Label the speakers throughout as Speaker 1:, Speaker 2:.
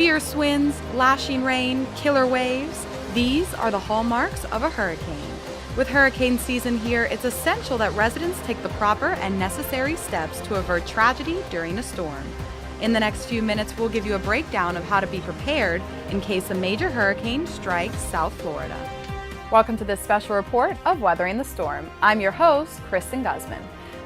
Speaker 1: Fierce winds, lashing rain, killer waves, these are the hallmarks of a hurricane. With hurricane season here, it's essential that residents take the proper and necessary steps to avert tragedy during a storm. In the next few minutes, we'll give you a breakdown of how to be prepared in case a major hurricane strikes South Florida. Welcome to this special report of Weathering the Storm. I'm your host, Kristen Guzman.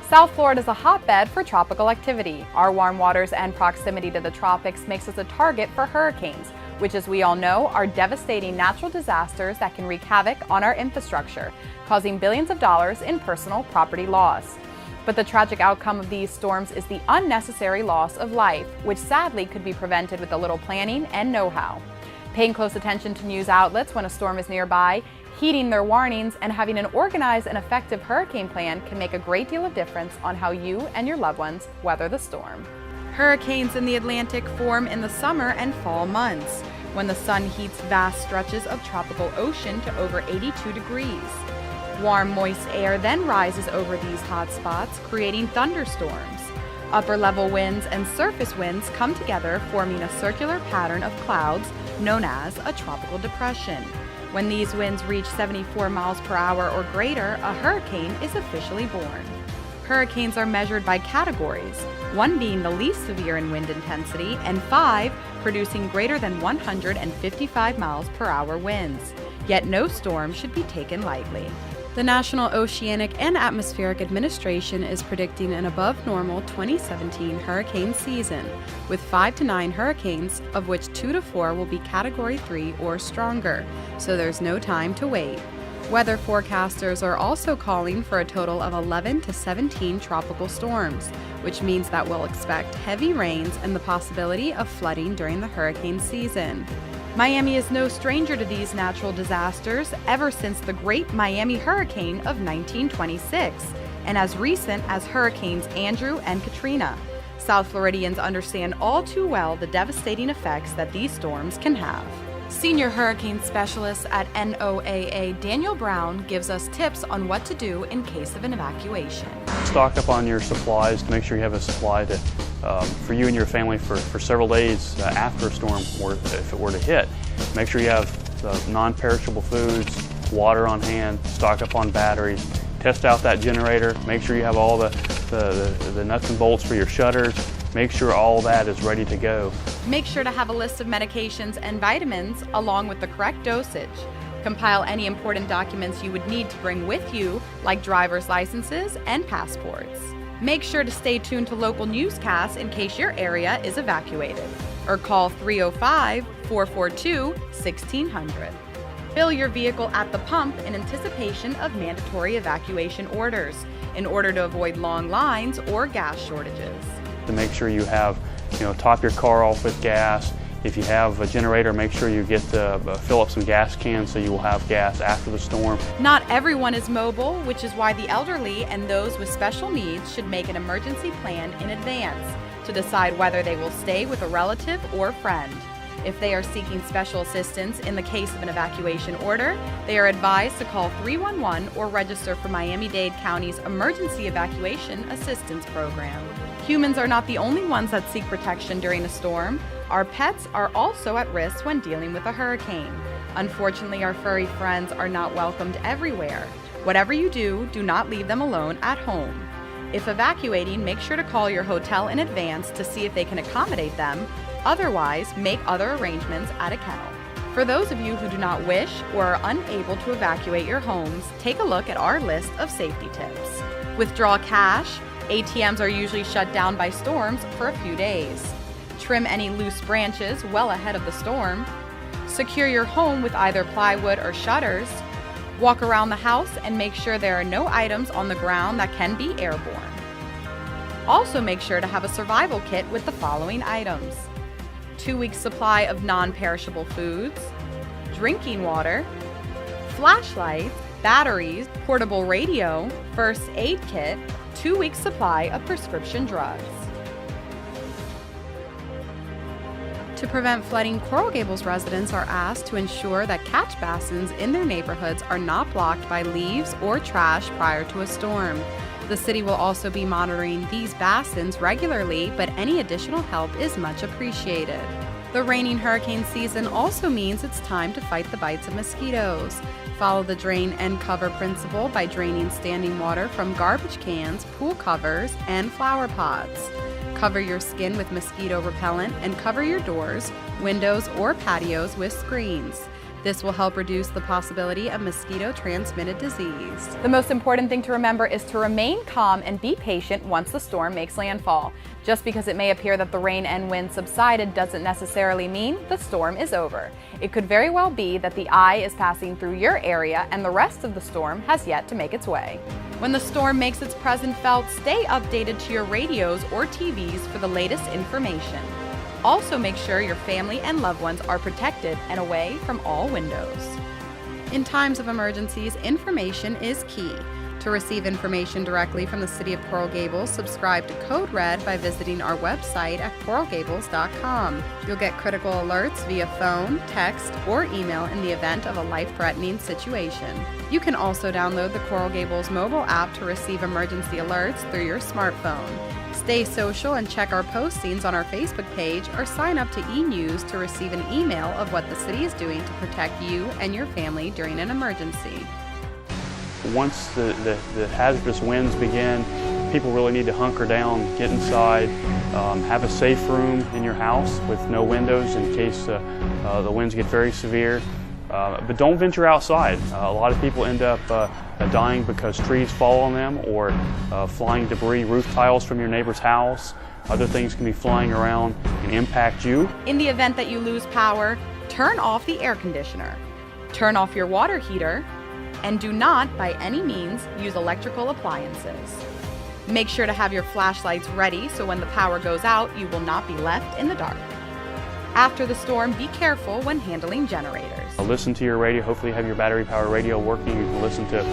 Speaker 1: South Florida is a hotbed for tropical activity. Our warm waters and proximity to the tropics makes us a target for hurricanes, which, as we all know, are devastating natural disasters that can wreak havoc on our infrastructure, causing billions of dollars in personal property loss. But the tragic outcome of these storms is the unnecessary loss of life, which sadly could be prevented with a little planning and know-how. Paying close attention to news outlets when a storm is nearby, heeding their warnings, and having an organized and effective hurricane plan can make a great deal of difference on how you and your loved ones weather the storm. Hurricanes in the Atlantic form in the summer and fall months, when the sun heats vast stretches of tropical ocean to over 82 degrees. Warm, moist air then rises over these hot spots, creating thunderstorms. Upper-level winds and surface winds come together, forming a circular pattern of clouds known as a tropical depression. When these winds reach 74 miles per hour or greater, a hurricane is officially born. Hurricanes are measured by categories, 1 being the least severe in wind intensity, and 5 producing greater than 155 miles per hour winds. Yet no storm should be taken lightly. The National Oceanic and Atmospheric Administration is predicting an above-normal 2017 hurricane season, with 5 to 9 hurricanes, of which 2 to 4 will be Category 3 or stronger, so there's no time to wait. Weather forecasters are also calling for a total of 11 to 17 tropical storms, which means that we'll expect heavy rains and the possibility of flooding during the hurricane season. Miami is no stranger to these natural disasters ever since the Great Miami Hurricane of 1926, and as recent as Hurricanes Andrew and Katrina. South Floridians understand all too well the devastating effects that these storms can have. Senior Hurricane Specialist at NOAA Daniel Brown gives us tips on what to do in case of an evacuation.
Speaker 2: Stock up on your supplies to make sure you have a supply for you and your family for several days after a storm, or if it were to hit. Make sure you have non-perishable foods, water on hand, stock up on batteries, test out that generator, make sure you have all the nuts and bolts for your shutters, make sure all that is ready to go.
Speaker 1: Make sure to have a list of medications and vitamins along with the correct dosage. Compile any important documents you would need to bring with you, like driver's licenses and passports. Make sure to stay tuned to local newscasts in case your area is evacuated, or call 305-442-1600. Fill your vehicle at the pump in anticipation of mandatory evacuation orders in order to avoid long lines or gas shortages.
Speaker 2: To make sure you have, top your car off with gas. If you have a generator, make sure you get to fill up some gas cans so you will have gas after the storm.
Speaker 1: Not everyone is mobile, which is why the elderly and those with special needs should make an emergency plan in advance to decide whether they will stay with a relative or friend. If they are seeking special assistance in the case of an evacuation order, they are advised to call 311 or register for Miami-Dade County's Emergency Evacuation Assistance Program. Humans are not the only ones that seek protection during a storm. Our pets are also at risk when dealing with a hurricane. Unfortunately, our furry friends are not welcomed everywhere. Whatever you do, do not leave them alone at home. If evacuating, make sure to call your hotel in advance to see if they can accommodate them. Otherwise, make other arrangements at a kennel. For those of you who do not wish or are unable to evacuate your homes, take a look at our list of safety tips. Withdraw cash. ATMs are usually shut down by storms for a few days. Trim any loose branches well ahead of the storm. Secure your home with either plywood or shutters. Walk around the house and make sure there are no items on the ground that can be airborne. Also make sure to have a survival kit with the following items: 2 weeks supply of non-perishable foods, drinking water, flashlights, batteries, portable radio, first aid kit, 2 weeks supply of prescription drugs. To prevent flooding, Coral Gables residents are asked to ensure that catch basins in their neighborhoods are not blocked by leaves or trash prior to a storm. The city will also be monitoring these basins regularly, but any additional help is much appreciated. The reigning hurricane season also means it's time to fight the bites of mosquitoes. Follow the drain and cover principle by draining standing water from garbage cans, pool covers, and flower pots. Cover your skin with mosquito repellent and cover your doors, windows, or patios with screens. This will help reduce the possibility of mosquito-transmitted disease. The most important thing to remember is to remain calm and be patient once the storm makes landfall. Just because it may appear that the rain and wind subsided doesn't necessarily mean the storm is over. It could very well be that the eye is passing through your area and the rest of the storm has yet to make its way. When the storm makes its presence felt, stay updated to your radios or TVs for the latest information. Also make sure your family and loved ones are protected and away from all windows. In times of emergencies, information is key. To receive information directly from the City of Coral Gables, subscribe to Code Red by visiting our website at coralgables.com. You'll get critical alerts via phone, text, or email in the event of a life-threatening situation. You can also download the Coral Gables mobile app to receive emergency alerts through your smartphone. Stay social and check our postings on our Facebook page or sign up to e-news to receive an email of what the city is doing to protect you and your family during an emergency.
Speaker 2: Once the hazardous winds begin, people really need to hunker down, get inside, have a safe room in your house with no windows in case the winds get very severe. But don't venture outside. A lot of people end up dying because trees fall on them or flying debris, roof tiles from your neighbor's house. Other things can be flying around and impact you.
Speaker 1: In the event that you lose power, turn off the air conditioner, turn off your water heater, and do not, by any means, use electrical appliances. Make sure to have your flashlights ready so when the power goes out, you will not be left in the dark. After the storm, be careful when handling generators.
Speaker 2: Listen to your radio. Hopefully you have your battery-powered radio working. You can listen to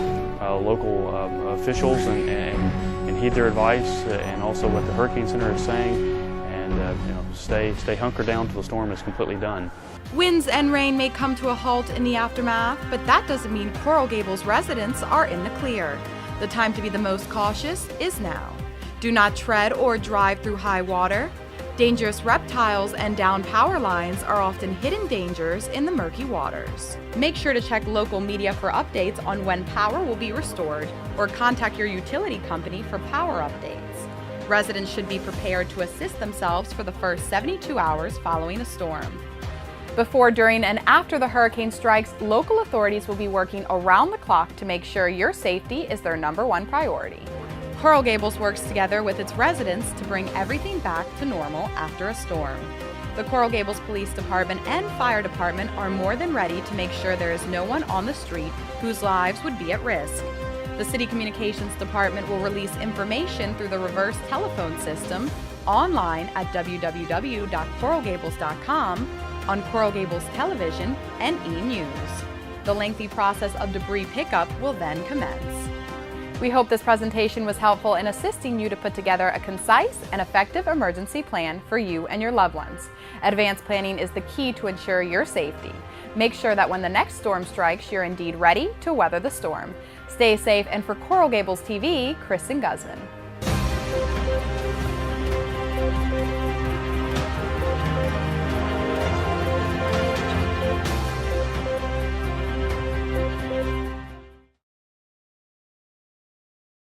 Speaker 2: local officials and heed their advice and also what the Hurricane Center is saying. And stay hunkered down till the storm is completely done.
Speaker 1: Winds and rain may come to a halt in the aftermath, but that doesn't mean Coral Gables residents are in the clear. The time to be the most cautious is now. Do not tread or drive through high water. Dangerous reptiles and downed power lines are often hidden dangers in the murky waters. Make sure to check local media for updates on when power will be restored or contact your utility company for power updates. Residents should be prepared to assist themselves for the first 72 hours following a storm. Before, during, and after the hurricane strikes, local authorities will be working around the clock to make sure your safety is their #1 priority. Coral Gables works together with its residents to bring everything back to normal after a storm. The Coral Gables Police Department and Fire Department are more than ready to make sure there is no one on the street whose lives would be at risk. The City Communications Department will release information through the reverse telephone system online at www.coralgables.com, on Coral Gables Television, and e-news. The lengthy process of debris pickup will then commence. We hope this presentation was helpful in assisting you to put together a concise and effective emergency plan for you and your loved ones. Advanced planning is the key to ensure your safety. Make sure that when the next storm strikes, you're indeed ready to weather the storm. Stay safe, and for Coral Gables TV, Kristen Guzman.